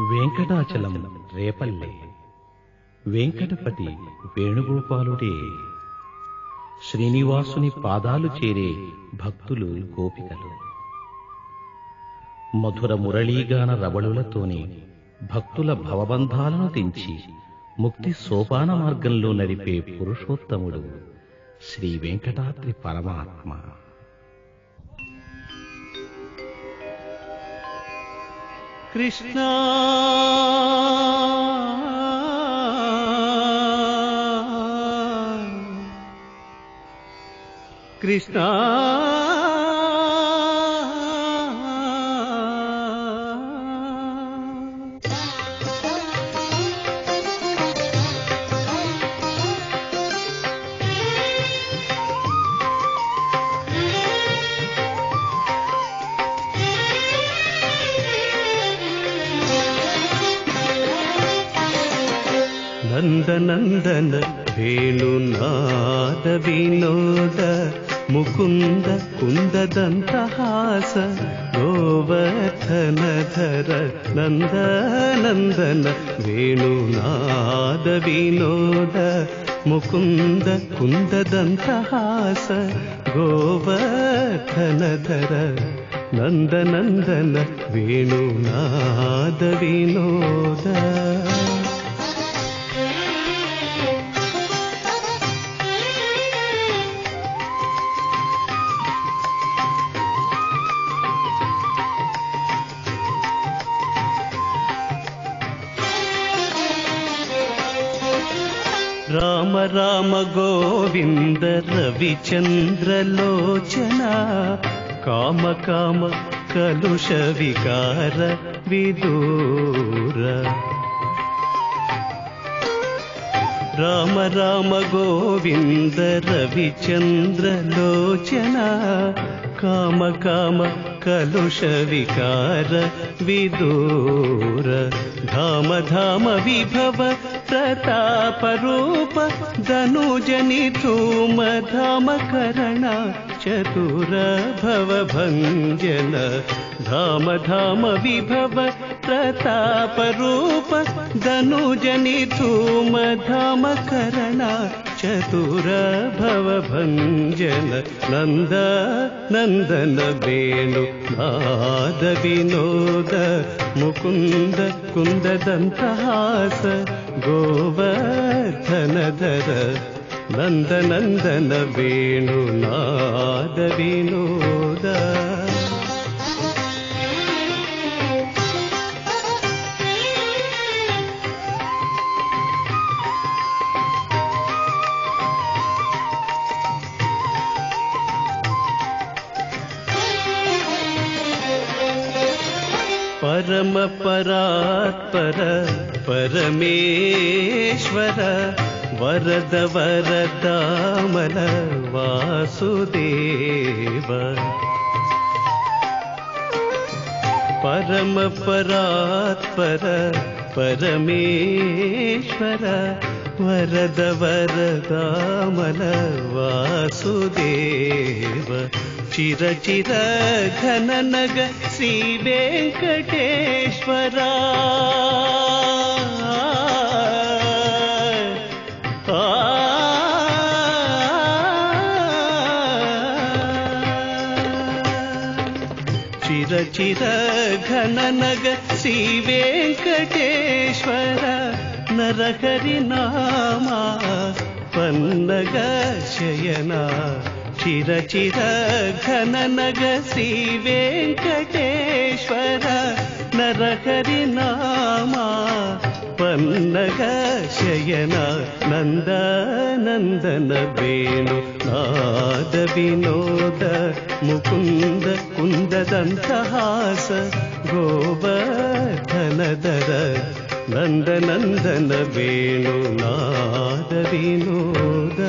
వెంకటాచలం రేపల్లె వెంకటపతి వేణుగోపాలుడే. శ్రీనివాసుని పాదాలు చేరే భక్తులు గోపికలు. మధుర మురళీగాన రవళులతోనే భక్తుల భవబంధాలను తెంచి ముక్తి సోపాన మార్గంలో నడిపే పురుషోత్తముడు శ్రీ వెంకటాద్రి పరమాత్మ. కృష్ణ కృష్ణ నందనందన వేణునాద వినోద ముకుంద కుందదంతహాಸ ಗೋವರ್ಧನಧರ ನಂದನಂದನ ವೇಣುನಾದ ವಿನೋದ ಮುಕುಂದ ಕುಂದದಂತಹಾಸ ಗೋವರ್ಧನಧರ ನಂದನಂದನ ವೇಣುನಾದ ವಿನೋದ. రామ రామ గోవింద రవిచంద్రలోచన కామ కామ కలుష వికార విదూర. రామ రామ గోవింద రవిచంద్రలోచన కామ కామ కలుష వికార విదూర. ధామ ధామ విభవ ప్రతాప రూప ధనుజని ధూమ ధామ కరణ చతుర భవ భంజన. ధామ ధామ విభవ ప్రతాప రూప ధనుజని ధూమ ధామ కరణ చతుర భవ భంజన. నంద నందన వేణు నాద వినోద ముకుంద కుందదంతహాಸ ಗೋವರ್ಧನಧರ ನಂದನಂದನ ವೇಣುನಾದ ವಿನೋದ. ಪರಮ ಪರಾತ್ಪರ ಪರಮೇಶ್ವರ ವರದ ವರದಾಮನ ವಾಸುದೇವ. ಪರಮ ಪರಾತ್ಪರ ಪರಮೇಶ್ವರ ವರದ ವರದಾಮನ ವಾಸುದೇವ. ಚಿರ ಚಿರ ಘನ ನಗ ಶ್ರೀ ವೆಂಕಟೇಶ್ವರ. ಚಿರ ಚಿರ ಘನ ನಗ ಶ್ರೀ ವೆಂಕಟೇಶ್ವರ. ನರಹರಿ ನಾಮ ಪನ್ನಗ ಶಯನ. ಚಿರ ಚಿರ ಘನ ನಗ ಶ್ರೀ ವೆಂಕಟೇಶ್ವರ. ನರಹರಿ ನಾಮ ಪನ್ನಗ ಶಯನ. ನಂದ ನಂದನ ವೇಣು ನಾದ ವಿನೋದ ಮುಕುಂದ ಕುಂದದಂತಹಾಸ ಗೋವರ್ಧನಧರ ನಂದನಂದನ ವೇಣು ನಾದ ವಿನೋದ.